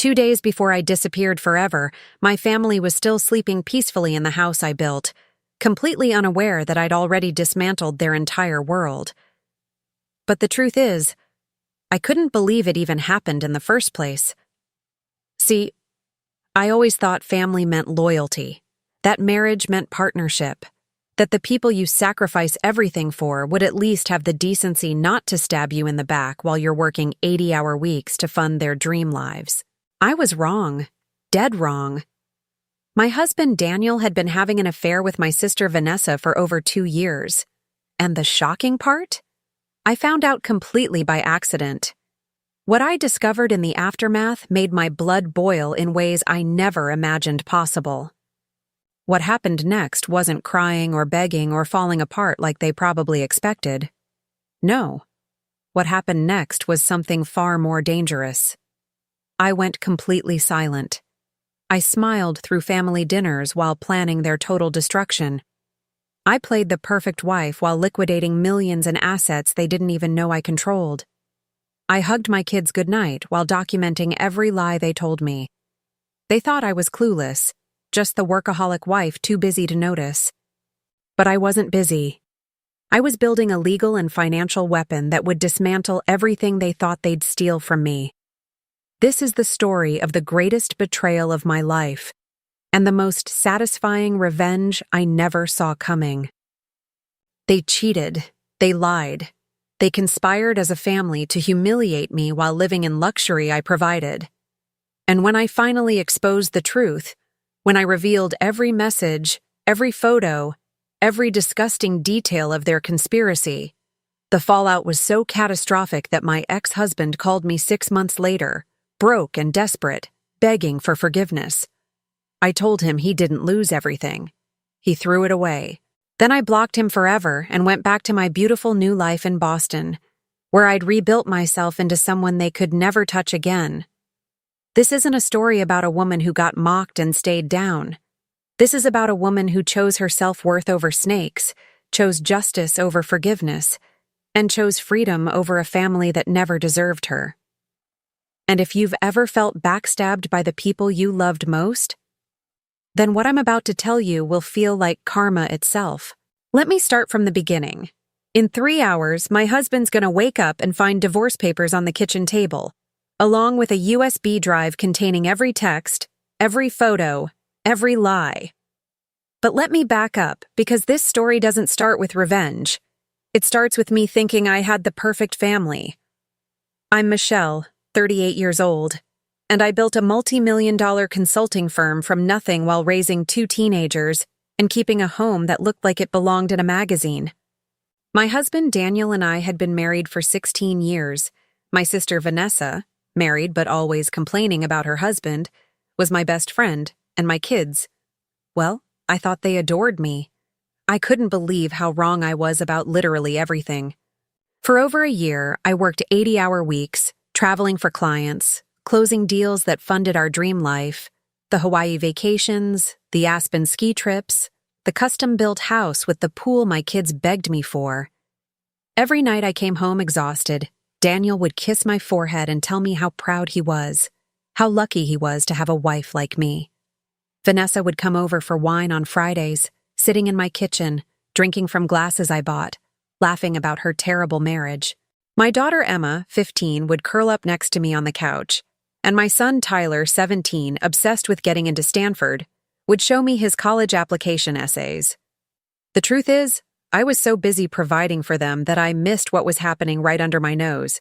2 days before I disappeared forever, my family was still sleeping peacefully in the house I built, completely unaware that I'd already dismantled their entire world. But the truth is, I couldn't believe it even happened in the first place. See, I always thought family meant loyalty, that marriage meant partnership, that the people you sacrifice everything for would at least have the decency not to stab you in the back while you're working 80-hour weeks to fund their dream lives. I was wrong, dead wrong. My husband Daniel had been having an affair with my sister Vanessa for over 2 years. And the shocking part? I found out completely by accident. What I discovered in the aftermath made my blood boil in ways I never imagined possible. What happened next wasn't crying or begging or falling apart like they probably expected. No. What happened next was something far more dangerous. I went completely silent. I smiled through family dinners while planning their total destruction. I played the perfect wife while liquidating millions in assets they didn't even know I controlled. I hugged my kids goodnight while documenting every lie they told me. They thought I was clueless, just the workaholic wife too busy to notice. But I wasn't busy. I was building a legal and financial weapon that would dismantle everything they thought they'd steal from me. This is the story of the greatest betrayal of my life, and the most satisfying revenge I never saw coming. They cheated, they lied, they conspired as a family to humiliate me while living in luxury I provided. And when I finally exposed the truth, when I revealed every message, every photo, every disgusting detail of their conspiracy, the fallout was so catastrophic that my ex-husband called me 6 months later, broke and desperate, begging for forgiveness. I told him he didn't lose everything. He threw it away. Then I blocked him forever and went back to my beautiful new life in Boston, where I'd rebuilt myself into someone they could never touch again. This isn't a story about a woman who got mocked and stayed down. This is about a woman who chose her self-worth over snakes, chose justice over forgiveness, and chose freedom over a family that never deserved her. And if you've ever felt backstabbed by the people you loved most, then what I'm about to tell you will feel like karma itself. Let me start from the beginning. In 3 hours, my husband's gonna wake up and find divorce papers on the kitchen table, along with a USB drive containing every text, every photo, every lie. But let me back up, because this story doesn't start with revenge. It starts with me thinking I had the perfect family. I'm Michelle, 38 years old, and I built a multi-million-dollar consulting firm from nothing while raising 2 teenagers and keeping a home that looked like it belonged in a magazine. My husband Daniel and I had been married for 16 years. My sister Vanessa, married but always complaining about her husband, was my best friend, and my kids. Well, I thought they adored me. I couldn't believe how wrong I was about literally everything. For over a year, I worked 80-hour weeks, traveling for clients, closing deals that funded our dream life, the Hawaii vacations, the Aspen ski trips, the custom-built house with the pool my kids begged me for. Every night I came home exhausted, Daniel would kiss my forehead and tell me how proud he was, how lucky he was to have a wife like me. Vanessa would come over for wine on Fridays, sitting in my kitchen, drinking from glasses I bought, laughing about her terrible marriage. My daughter Emma, 15, would curl up next to me on the couch, and my son Tyler, 17, obsessed with getting into Stanford, would show me his college application essays. The truth is, I was so busy providing for them that I missed what was happening right under my nose.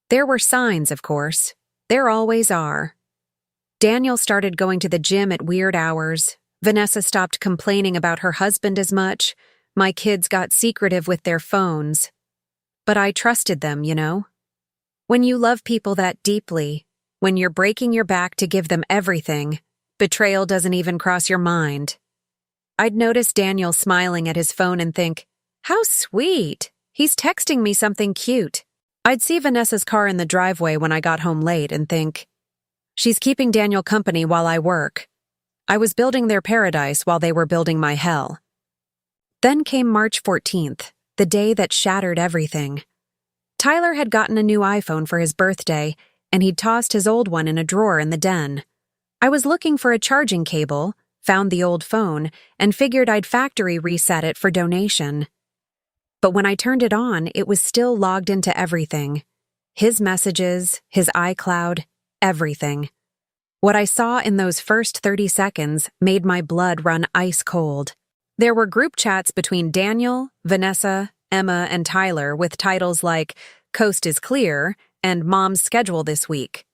There were signs, of course. There always are. Daniel started going to the gym at weird hours. Vanessa stopped complaining about her husband as much. My kids got secretive with their phones. But I trusted them, you know? When you love people that deeply, when you're breaking your back to give them everything, betrayal doesn't even cross your mind. I'd notice Daniel smiling at his phone and think, how sweet, he's texting me something cute. I'd see Vanessa's car in the driveway when I got home late and think, she's keeping Daniel company while I work. I was building their paradise while they were building my hell. Then came March 14th, the day that shattered everything. Tyler had gotten a new iPhone for his birthday, and he'd tossed his old one in a drawer in the den. I was looking for a charging cable, found the old phone, and figured I'd factory reset it for donation. But when I turned it on, it was still logged into everything. His messages, his iCloud, everything. What I saw in those first 30 seconds made my blood run ice cold. There were group chats between Daniel, Vanessa, Emma, and Tyler with titles like "Coast is Clear" and "Mom's Schedule This Week."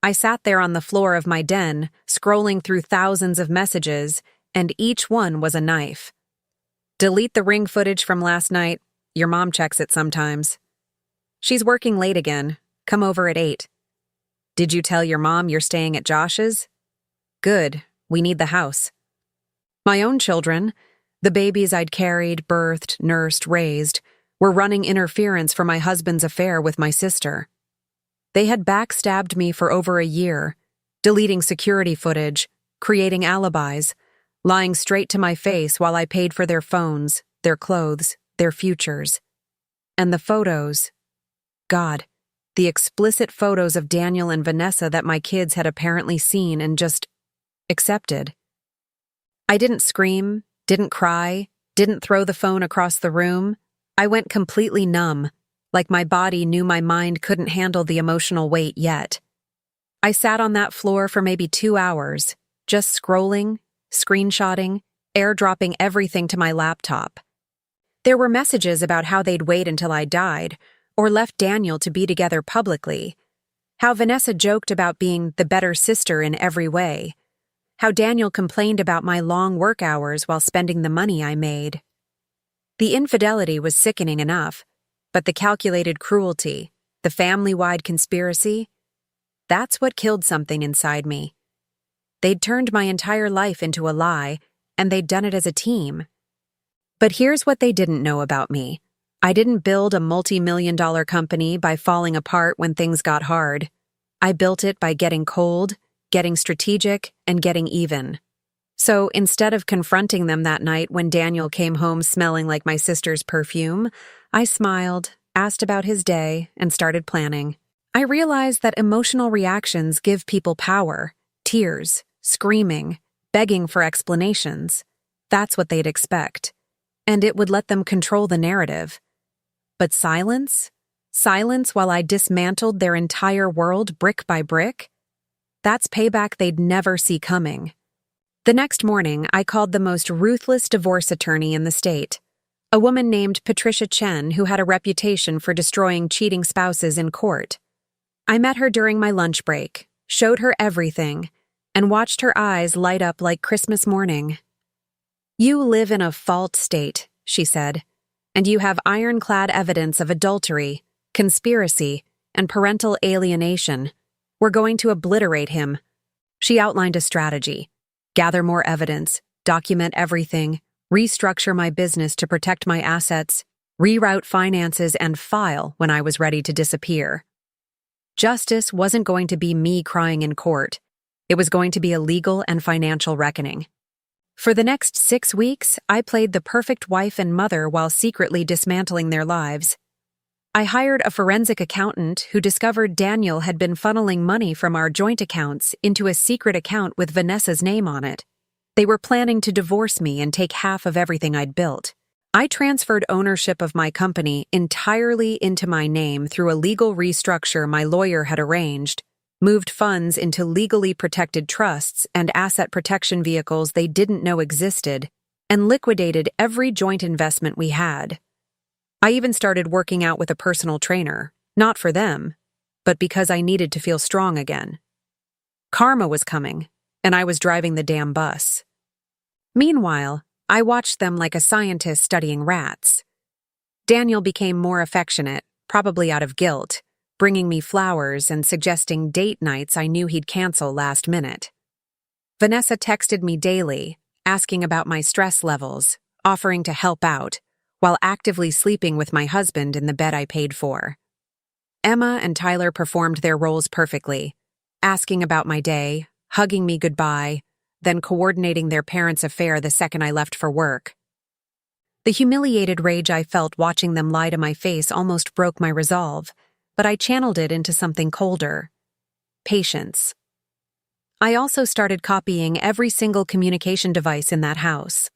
I sat there on the floor of my den, scrolling through thousands of messages, and each one was a knife. "Delete the ring footage from last night. Your mom checks it sometimes. She's working late again. Come over at 8. Did you tell your mom you're staying at Josh's? Good, we need the house." My own children, the babies I'd carried, birthed, nursed, raised, were running interference for my husband's affair with my sister. They had backstabbed me for over a year, deleting security footage, creating alibis, lying straight to my face while I paid for their phones, their clothes, their futures. And the photos. God, the explicit photos of Daniel and Vanessa that my kids had apparently seen and just accepted. I didn't scream, didn't cry, didn't throw the phone across the room. I went completely numb, like my body knew my mind couldn't handle the emotional weight yet. I sat on that floor for maybe 2 hours, just scrolling, screenshotting, airdropping everything to my laptop. There were messages about how they'd wait until I died, or left Daniel to be together publicly. How Vanessa joked about being the better sister in every way. How Daniel complained about my long work hours while spending the money I made. The infidelity was sickening enough, but the calculated cruelty, the family-wide conspiracy, that's what killed something inside me. They'd turned my entire life into a lie, and they'd done it as a team. But here's what they didn't know about me. I didn't build a multi-million-dollar company by falling apart when things got hard. I built it by getting cold, getting strategic, and getting even. So instead of confronting them that night when Daniel came home smelling like my sister's perfume, I smiled, asked about his day, and started planning. I realized that emotional reactions give people power, tears, screaming, begging for explanations. That's what they'd expect. And it would let them control the narrative. But silence? Silence while I dismantled their entire world brick by brick? That's payback they'd never see coming. The next morning, I called the most ruthless divorce attorney in the state, a woman named Patricia Chen who had a reputation for destroying cheating spouses in court. I met her during my lunch break, showed her everything, and watched her eyes light up like Christmas morning. "You live in a fault state," she said, "and you have ironclad evidence of adultery, conspiracy, and parental alienation. We're going to obliterate him." She outlined a strategy. Gather more evidence, document everything, restructure my business to protect my assets, reroute finances, and file when I was ready to disappear. Justice wasn't going to be me crying in court. It was going to be a legal and financial reckoning. For the next 6 weeks, I played the perfect wife and mother while secretly dismantling their lives. I hired a forensic accountant who discovered Daniel had been funneling money from our joint accounts into a secret account with Vanessa's name on it. They were planning to divorce me and take half of everything I'd built. I transferred ownership of my company entirely into my name through a legal restructure my lawyer had arranged, moved funds into legally protected trusts and asset protection vehicles they didn't know existed, and liquidated every joint investment we had. I even started working out with a personal trainer, not for them, but because I needed to feel strong again. Karma was coming, and I was driving the damn bus. Meanwhile, I watched them like a scientist studying rats. Daniel became more affectionate, probably out of guilt, bringing me flowers and suggesting date nights I knew he'd cancel last minute. Vanessa texted me daily, asking about my stress levels, offering to help out, while actively sleeping with my husband in the bed I paid for. Emma and Tyler performed their roles perfectly, asking about my day, hugging me goodbye, then coordinating their parents' affair the second I left for work. The humiliated rage I felt watching them lie to my face almost broke my resolve, but I channeled it into something colder, patience. I also started copying every single communication device in that house.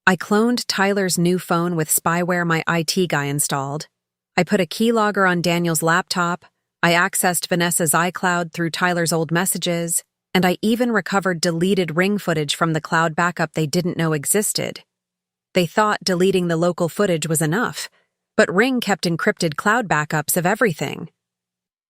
I cloned Tyler's new phone with spyware my IT guy installed. I put a keylogger on Daniel's laptop. I accessed Vanessa's iCloud through Tyler's old messages, and I even recovered deleted Ring footage from the cloud backup they didn't know existed. They thought deleting the local footage was enough, but Ring kept encrypted cloud backups of everything.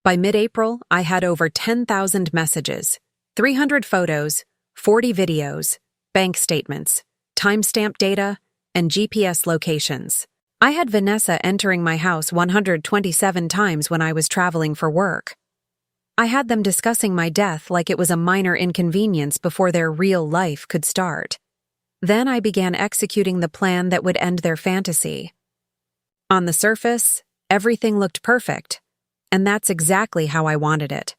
By mid-April, I had over 10,000 messages, 300 photos, 40 videos, bank statements, timestamp data, and GPS locations. I had Vanessa entering my house 127 times when I was traveling for work. I had them discussing my death like it was a minor inconvenience before their real life could start. Then I began executing the plan that would end their fantasy. On the surface, everything looked perfect, and that's exactly how I wanted it.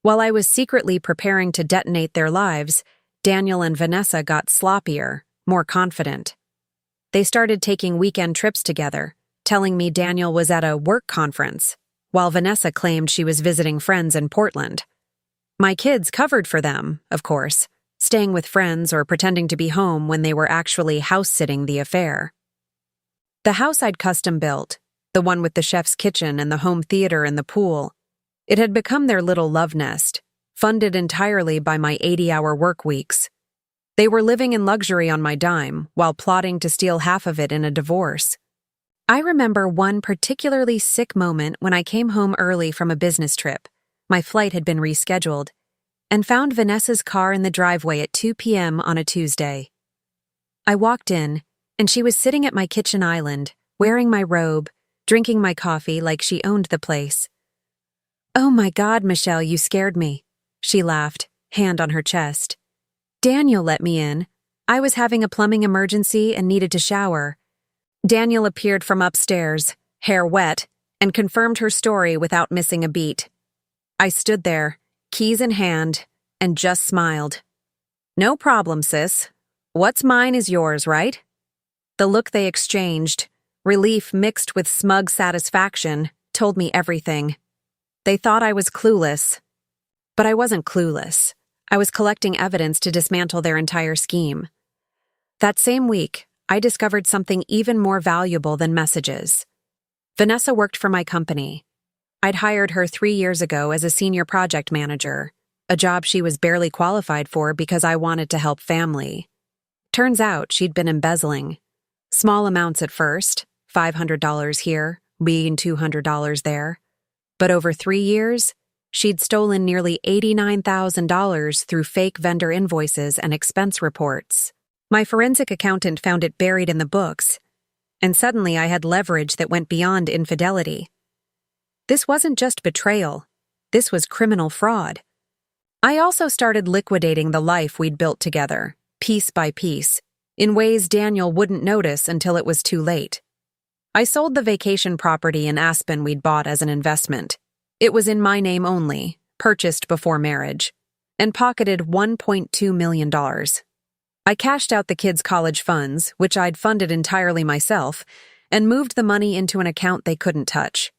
While I was secretly preparing to detonate their lives, Daniel and Vanessa got sloppier, more confident. They started taking weekend trips together, telling me Daniel was at a work conference, while Vanessa claimed she was visiting friends in Portland. My kids covered for them, of course, staying with friends or pretending to be home when they were actually house-sitting the affair. The house I'd custom-built, the one with the chef's kitchen and the home theater and the pool, it had become their little love nest, funded entirely by my 80-hour work weeks. They were living in luxury on my dime while plotting to steal half of it in a divorce. I remember one particularly sick moment when I came home early from a business trip. My flight had been rescheduled, and found Vanessa's car in the driveway at 2 p.m. on a Tuesday. I walked in, and she was sitting at my kitchen island, wearing my robe, drinking my coffee like she owned the place. "Oh my God, Michelle, you scared me," she laughed, hand on her chest. "Daniel let me in. I was having a plumbing emergency and needed to shower." Daniel appeared from upstairs, hair wet, and confirmed her story without missing a beat. I stood there, keys in hand, and just smiled. "No problem, sis. What's mine is yours, right?" The look they exchanged, relief mixed with smug satisfaction, told me everything. They thought I was clueless. But I wasn't clueless. I was collecting evidence to dismantle their entire scheme. That same week, I discovered something even more valuable than messages. Vanessa worked for my company. I'd hired her 3 years ago as a senior project manager, a job she was barely qualified for because I wanted to help family. Turns out she'd been embezzling. Small amounts at first, $500 here, being $200 there. But over 3 years, she'd stolen nearly $89,000 through fake vendor invoices and expense reports. My forensic accountant found it buried in the books, and suddenly I had leverage that went beyond infidelity. This wasn't just betrayal. This was criminal fraud. I also started liquidating the life we'd built together, piece by piece, in ways Daniel wouldn't notice until it was too late. I sold the vacation property in Aspen we'd bought as an investment. It was in my name only, purchased before marriage, and pocketed $1.2 million. I cashed out the kids' college funds, which I'd funded entirely myself, and moved the money into an account they couldn't touch.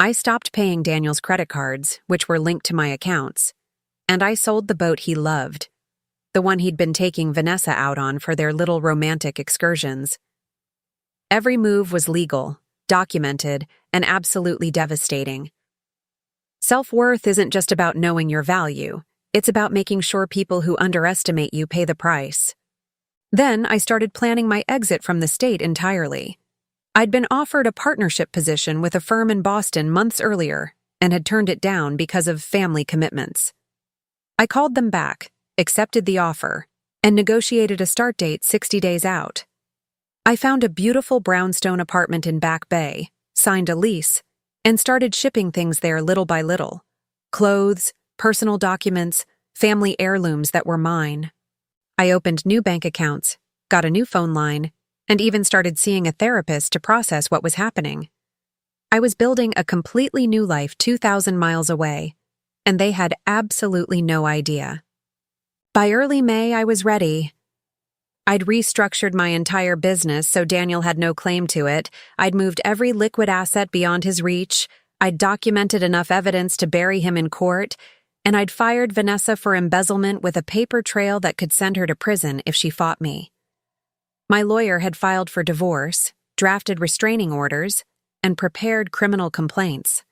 I stopped paying Daniel's credit cards, which were linked to my accounts, and I sold the boat he loved, the one he'd been taking Vanessa out on for their little romantic excursions. Every move was legal, documented, and absolutely devastating. Self-worth isn't just about knowing your value. It's about making sure people who underestimate you pay the price. Then I started planning my exit from the state entirely. I'd been offered a partnership position with a firm in Boston months earlier and had turned it down because of family commitments. I called them back, accepted the offer, and negotiated a start date 60 days out. I found a beautiful brownstone apartment in Back Bay, signed a lease, and started shipping things there little by little. Clothes, personal documents, family heirlooms that were mine. I opened new bank accounts, got a new phone line, and even started seeing a therapist to process what was happening. I was building a completely new life 2,000 miles away, and they had absolutely no idea. By early May, I was ready. I'd restructured my entire business so Daniel had no claim to it. I'd moved every liquid asset beyond his reach. I'd documented enough evidence to bury him in court, and I'd fired Vanessa for embezzlement with a paper trail that could send her to prison if she fought me. My lawyer had filed for divorce, drafted restraining orders, and prepared criminal complaints.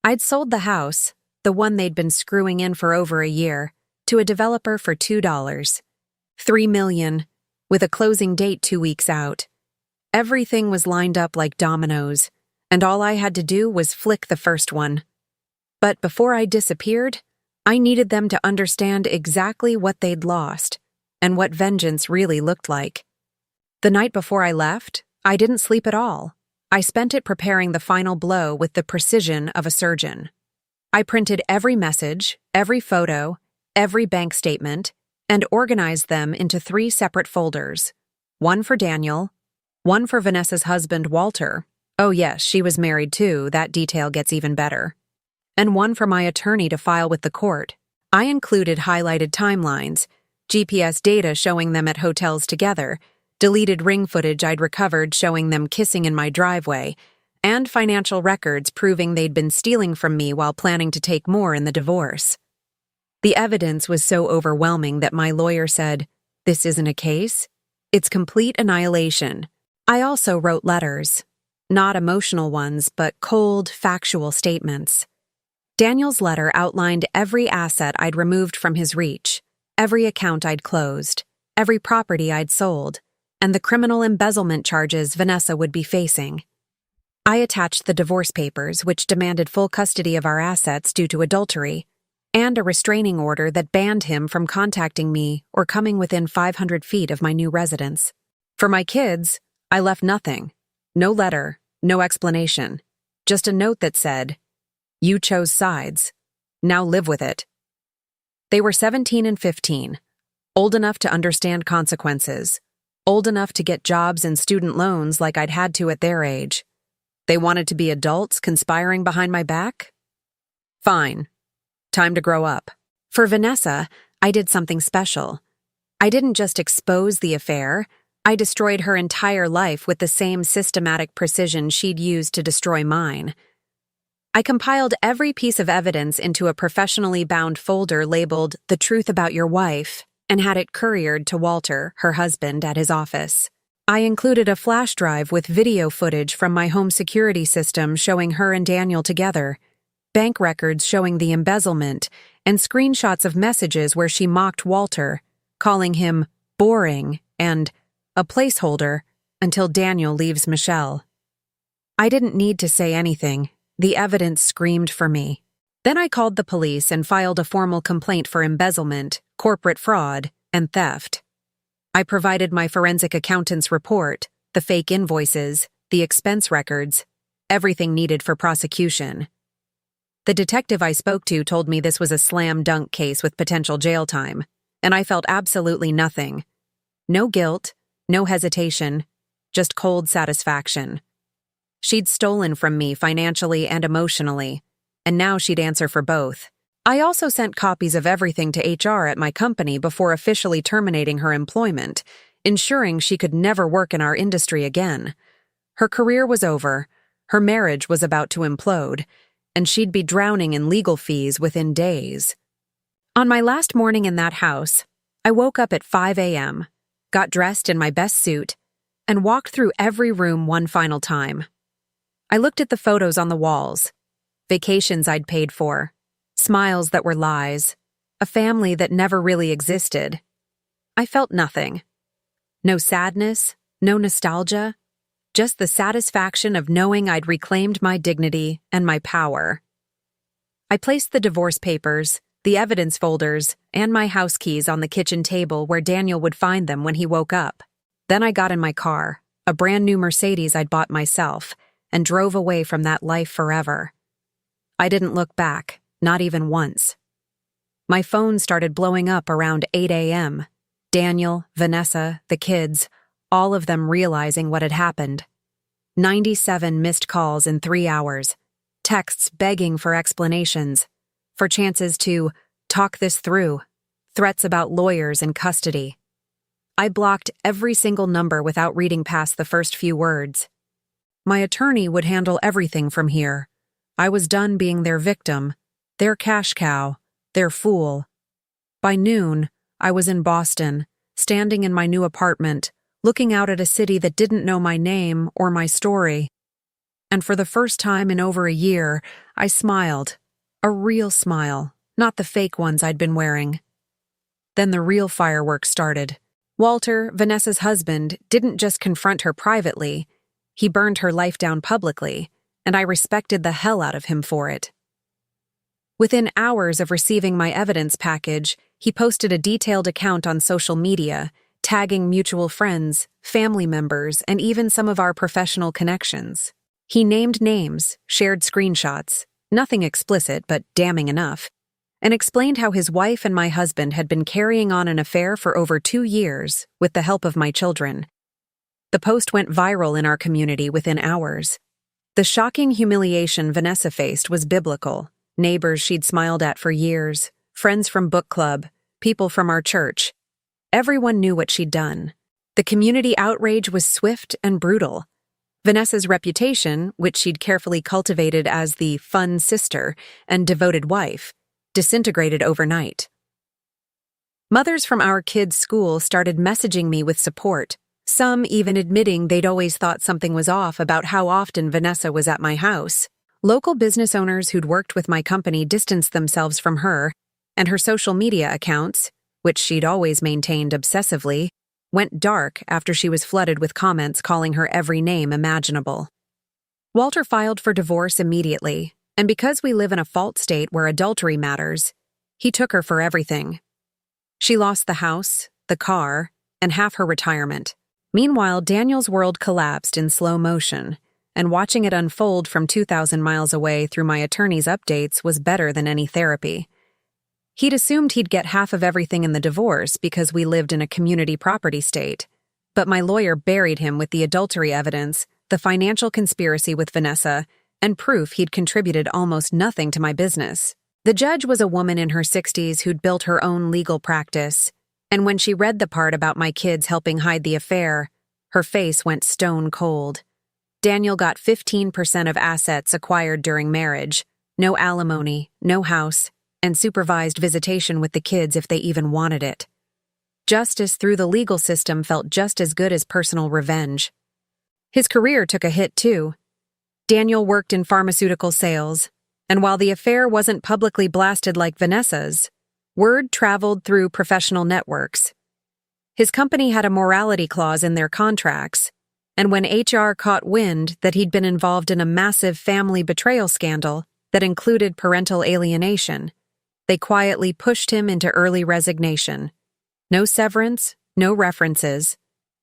I'd sold the house, the one they'd been screwing in for over a year, to a developer for $2. $3 million, with a closing date 2 weeks out. Everything was lined up like dominoes, and all I had to do was flick the first one. But before I disappeared, I needed them to understand exactly what they'd lost and what vengeance really looked like. The night before I left, I didn't sleep at all. I spent it preparing the final blow with the precision of a surgeon. I printed every message, every photo, every bank statement, and organized them into 3 separate folders. One for Daniel, one for Vanessa's husband, Walter. Oh yes, she was married too, that detail gets even better. And one for my attorney to file with the court. I included highlighted timelines, GPS data showing them at hotels together, deleted ring footage I'd recovered showing them kissing in my driveway, and financial records proving they'd been stealing from me while planning to take more in the divorce. The evidence was so overwhelming that my lawyer said, "This isn't a case. It's complete annihilation." I also wrote letters. Not emotional ones, but cold, factual statements. Daniel's letter outlined every asset I'd removed from his reach, every account I'd closed, every property I'd sold, and the criminal embezzlement charges Vanessa would be facing. I attached the divorce papers, which demanded full custody of our assets due to adultery, and a restraining order that banned him from contacting me or coming within 500 feet of my new residence. For my kids, I left nothing. No letter, no explanation. Just a note that said, "You chose sides. Now live with it." They were 17 and 15, old enough to understand consequences, old enough to get jobs and student loans like I'd had to at their age. They wanted to be adults conspiring behind my back? Fine. Time to grow up. For Vanessa, I did something special. I didn't just expose the affair, I destroyed her entire life with the same systematic precision she'd used to destroy mine. I compiled every piece of evidence into a professionally bound folder labeled "The Truth About Your Wife" and had it couriered to Walter, her husband, at his office. I included a flash drive with video footage from my home security system showing her and Daniel together, bank records showing the embezzlement, and screenshots of messages where she mocked Walter, calling him boring and a placeholder until Daniel leaves Michelle. I didn't need to say anything. The evidence screamed for me. Then I called the police and filed a formal complaint for embezzlement, corporate fraud, and theft. I provided my forensic accountant's report, the fake invoices, the expense records, everything needed for prosecution. The detective I spoke to told me this was a slam-dunk case with potential jail time, and I felt absolutely nothing. No guilt, no hesitation, just cold satisfaction. She'd stolen from me financially and emotionally, and now she'd answer for both. I also sent copies of everything to HR at my company before officially terminating her employment, ensuring she could never work in our industry again. Her career was over, her marriage was about to implode, and she'd be drowning in legal fees within days. On my last morning in that house, I woke up at 5 a.m., got dressed in my best suit, and walked through every room one final time. I looked at the photos on the walls, vacations I'd paid for, smiles that were lies, a family that never really existed. I felt nothing. No sadness, no nostalgia, just the satisfaction of knowing I'd reclaimed my dignity and my power. I placed the divorce papers, the evidence folders, and my house keys on the kitchen table where Daniel would find them when he woke up. Then I got in my car, a brand new Mercedes I'd bought myself, and drove away from that life forever. I didn't look back, not even once. My phone started blowing up around 8 a.m. Daniel, Vanessa, the kids, all of them realizing what had happened. 97 missed calls in 3 hours, texts begging for explanations, for chances to talk this through, threats about lawyers and custody. I blocked every single number without reading past the first few words. My attorney would handle everything from here, I was done being their victim, their cash cow, their fool. By noon, I was in Boston, standing in my new apartment, looking out at a city that didn't know my name or my story. And for the first time in over a year, I smiled. A real smile, not the fake ones I'd been wearing. Then the real fireworks started. Walter, Vanessa's husband, didn't just confront her privately, he burned her life down publicly, and I respected the hell out of him for it. Within hours of receiving my evidence package, he posted a detailed account on social media, tagging mutual friends, family members, and even some of our professional connections. He named names, shared screenshots, nothing explicit but damning enough, and explained how his wife and my husband had been carrying on an affair for over 2 years with the help of my children. The post went viral in our community within hours. The shocking humiliation Vanessa faced was biblical. Neighbors she'd smiled at for years, friends from book club, people from our church. Everyone knew what she'd done. The community outrage was swift and brutal. Vanessa's reputation, which she'd carefully cultivated as the fun sister and devoted wife, disintegrated overnight. Mothers from our kids' school started messaging me with support, some even admitting they'd always thought something was off about how often Vanessa was at my house. Local business owners who'd worked with my company distanced themselves from her, and her social media accounts, which she'd always maintained obsessively, went dark after she was flooded with comments calling her every name imaginable. Walter filed for divorce immediately, and because we live in a fault state where adultery matters, he took her for everything. She lost the house, the car, and half her retirement. Meanwhile, Daniel's world collapsed in slow motion, and watching it unfold from 2,000 miles away through my attorney's updates was better than any therapy. He'd assumed he'd get half of everything in the divorce because we lived in a community property state, but my lawyer buried him with the adultery evidence, the financial conspiracy with Vanessa, and proof he'd contributed almost nothing to my business. The judge was a woman in her 60s who'd built her own legal practice, and when she read the part about my kids helping hide the affair, her face went stone cold. Daniel got 15% of assets acquired during marriage, no alimony, no house, and supervised visitation with the kids if they even wanted it. Justice through the legal system felt just as good as personal revenge. His career took a hit, too. Daniel worked in pharmaceutical sales, and while the affair wasn't publicly blasted like Vanessa's, word traveled through professional networks. His company had a morality clause in their contracts, and when HR caught wind that he'd been involved in a massive family betrayal scandal that included parental alienation, they quietly pushed him into early resignation. No severance, no references,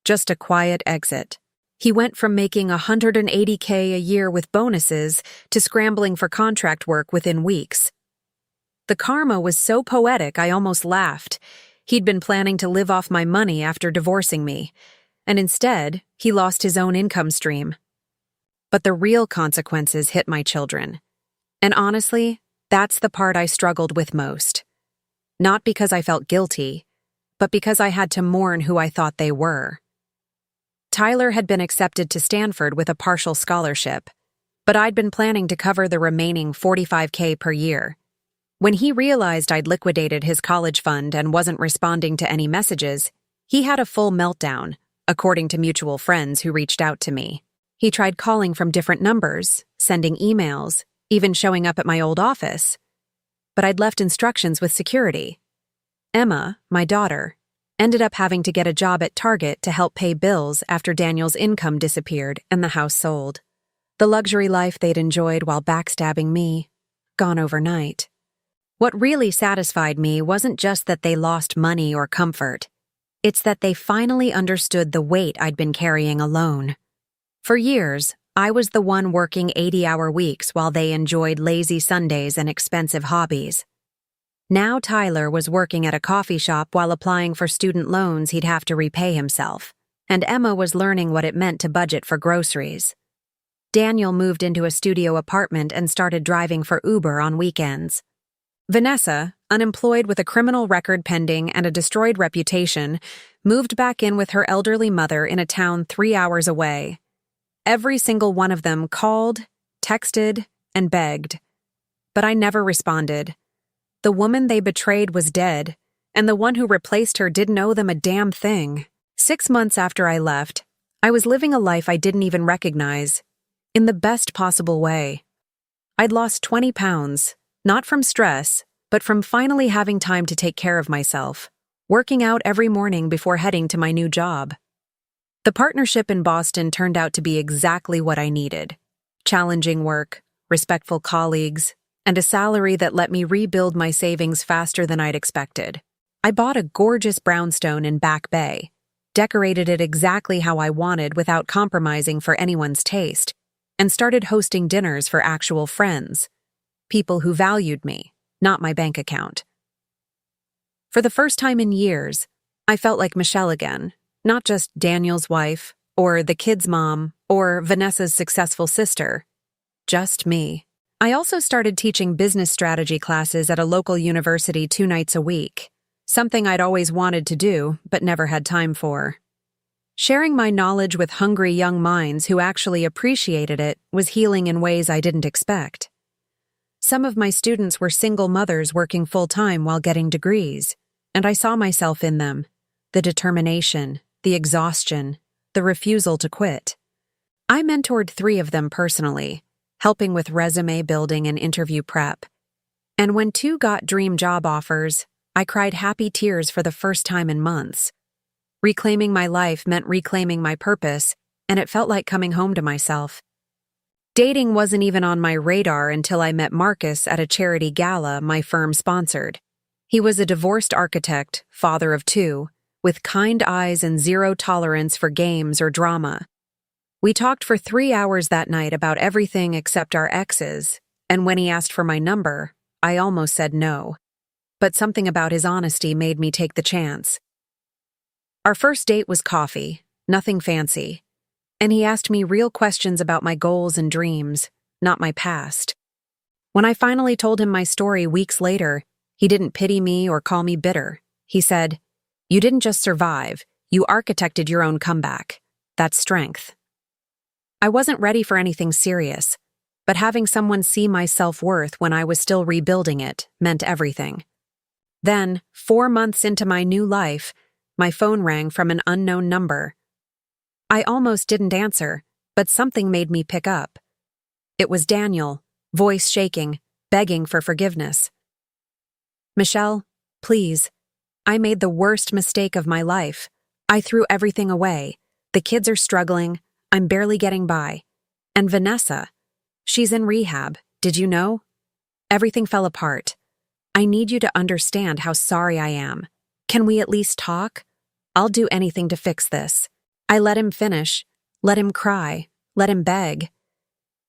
just a quiet exit. He went from making $180K a year with bonuses to scrambling for contract work within weeks. The karma was so poetic I almost laughed. He'd been planning to live off my money after divorcing me, and instead, he lost his own income stream. But the real consequences hit my children. And honestly, that's the part I struggled with most. Not because I felt guilty, but because I had to mourn who I thought they were. Tyler had been accepted to Stanford with a partial scholarship, but I'd been planning to cover the remaining $45K per year. When he realized I'd liquidated his college fund and wasn't responding to any messages, he had a full meltdown, according to mutual friends who reached out to me. He tried calling from different numbers, sending emails, even showing up at my old office. But I'd left instructions with security. Emma, my daughter, ended up having to get a job at Target to help pay bills after Daniel's income disappeared and the house sold. The luxury life they'd enjoyed while backstabbing me, gone overnight. What really satisfied me wasn't just that they lost money or comfort. It's that they finally understood the weight I'd been carrying alone. For years, I was the one working 80-hour weeks while they enjoyed lazy Sundays and expensive hobbies. Now Tyler was working at a coffee shop while applying for student loans he'd have to repay himself, and Emma was learning what it meant to budget for groceries. Daniel moved into a studio apartment and started driving for Uber on weekends. Vanessa, unemployed with a criminal record pending and a destroyed reputation, moved back in with her elderly mother in a town 3 hours away. Every single one of them called, texted, and begged. But I never responded. The woman they betrayed was dead, and the one who replaced her didn't owe them a damn thing. 6 months after I left, I was living a life I didn't even recognize, in the best possible way. I'd lost 20 pounds, not from stress, but from finally having time to take care of myself, working out every morning before heading to my new job. The partnership in Boston turned out to be exactly what I needed: challenging work, respectful colleagues, and a salary that let me rebuild my savings faster than I'd expected. I bought a gorgeous brownstone in Back Bay, decorated it exactly how I wanted without compromising for anyone's taste, and started hosting dinners for actual friends, people who valued me, not my bank account. For the first time in years, I felt like Michelle again, not just Daniel's wife, or the kid's mom, or Vanessa's successful sister. Just me. I also started teaching business strategy classes at a local university 2 nights a week, something I'd always wanted to do but never had time for. Sharing my knowledge with hungry young minds who actually appreciated it was healing in ways I didn't expect. Some of my students were single mothers working full-time while getting degrees, and I saw myself in them: the determination, the exhaustion, the refusal to quit. I mentored 3 of them personally, helping with resume building and interview prep. And when 2 got dream job offers, I cried happy tears for the first time in months. Reclaiming my life meant reclaiming my purpose, and it felt like coming home to myself. Dating wasn't even on my radar until I met Marcus at a charity gala my firm sponsored. He was a divorced architect, father of 2, with kind eyes and zero tolerance for games or drama. We talked for 3 hours that night about everything except our exes, and when he asked for my number, I almost said no. But something about his honesty made me take the chance. Our first date was coffee, nothing fancy, and he asked me real questions about my goals and dreams, not my past. When I finally told him my story weeks later, he didn't pity me or call me bitter. He said, "You didn't just survive, you architected your own comeback. That's strength." I wasn't ready for anything serious, but having someone see my self-worth when I was still rebuilding it meant everything. Then, 4 months into my new life, my phone rang from an unknown number. I almost didn't answer, but something made me pick up. It was Daniel, voice shaking, begging for forgiveness. "Michelle, please. I made the worst mistake of my life. I threw everything away. The kids are struggling. I'm barely getting by. And Vanessa, she's in rehab. Did you know? Everything fell apart. I need you to understand how sorry I am. Can we at least talk? I'll do anything to fix this." I let him finish, let him cry, let him beg.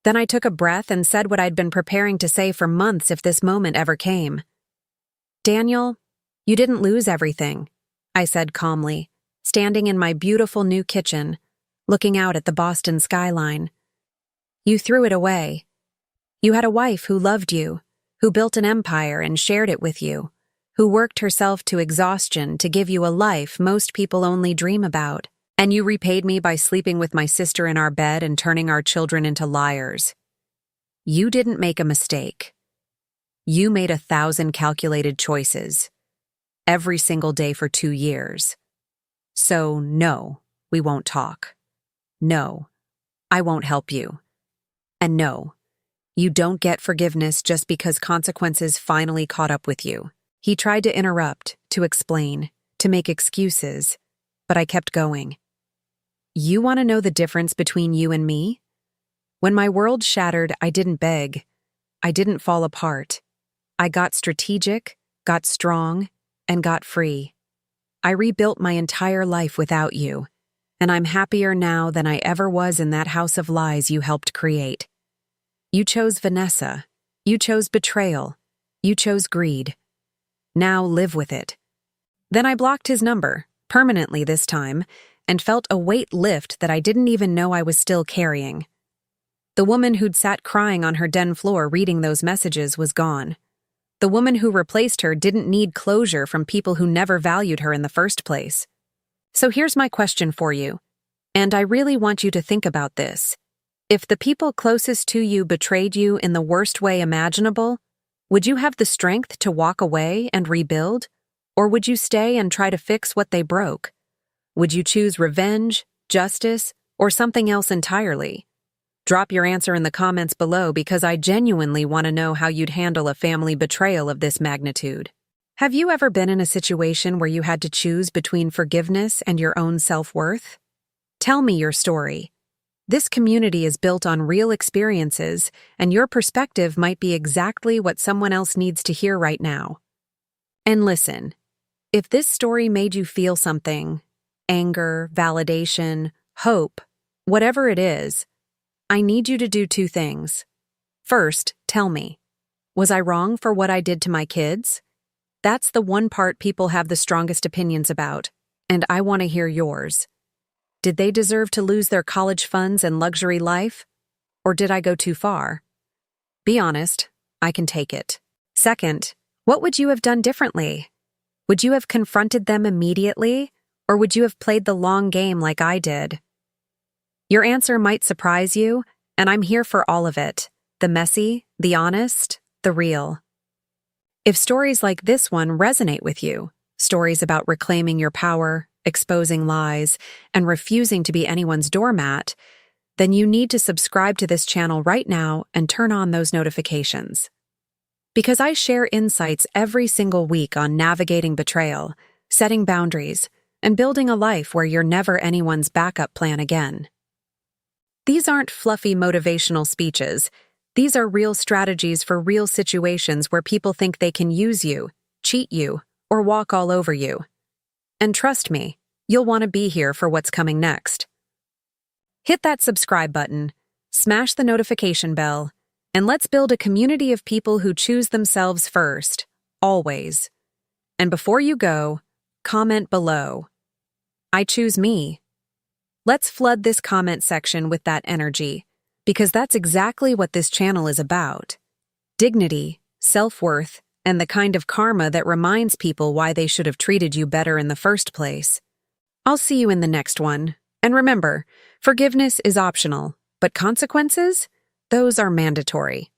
Then I took a breath and said what I'd been preparing to say for months if this moment ever came. "Daniel, you didn't lose everything," I said calmly, standing in my beautiful new kitchen, looking out at the Boston skyline. "You threw it away. You had a wife who loved you, who built an empire and shared it with you, who worked herself to exhaustion to give you a life most people only dream about. And you repaid me by sleeping with my sister in our bed and turning our children into liars. You didn't make a mistake. You made 1,000 calculated choices, every single day for 2 years. So no, we won't talk. No, I won't help you. And no, you don't get forgiveness just because consequences finally caught up with you." He tried to interrupt, to explain, to make excuses, but I kept going. "You want to know the difference between you and me? When my world shattered, I didn't beg. I didn't fall apart. I got strategic, got strong, and got free. I rebuilt my entire life without you, and I'm happier now than I ever was in that house of lies you helped create. You chose Vanessa. You chose betrayal. You chose greed. Now live with it." Then I blocked his number, permanently this time, and felt a weight lift that I didn't even know I was still carrying. The woman who'd sat crying on her den floor reading those messages was gone. The woman who replaced her didn't need closure from people who never valued her in the first place. So here's my question for you, and I really want you to think about this. If the people closest to you betrayed you in the worst way imaginable, would you have the strength to walk away and rebuild? Or would you stay and try to fix what they broke? Would you choose revenge, justice, or something else entirely? Drop your answer in the comments below because I genuinely want to know how you'd handle a family betrayal of this magnitude. Have you ever been in a situation where you had to choose between forgiveness and your own self-worth? Tell me your story. This community is built on real experiences, and your perspective might be exactly what someone else needs to hear right now. And listen, if this story made you feel something, anger, validation, hope, whatever it is, I need you to do two things. First, tell me, was I wrong for what I did to my kids? That's the one part people have the strongest opinions about, and I want to hear yours. Did they deserve to lose their college funds and luxury life? Or did I go too far? Be honest, I can take it. Second, what would you have done differently? Would you have confronted them immediately, or would you have played the long game like I did? Your answer might surprise you, and I'm here for all of it. The messy, the honest, the real. If stories like this one resonate with you, stories about reclaiming your power, exposing lies, and refusing to be anyone's doormat, then you need to subscribe to this channel right now and turn on those notifications. Because I share insights every single week on navigating betrayal, setting boundaries, and building a life where you're never anyone's backup plan again. These aren't fluffy motivational speeches. These are real strategies for real situations where people think they can use you, cheat you, or walk all over you. And trust me, you'll want to be here for what's coming next. Hit that subscribe button, smash the notification bell, and let's build a community of people who choose themselves first, always. And before you go, comment below. I choose me. Let's flood this comment section with that energy, because that's exactly what this channel is about. Dignity, self-worth, and the kind of karma that reminds people why they should have treated you better in the first place. I'll see you in the next one. And remember, forgiveness is optional, but consequences? Those are mandatory.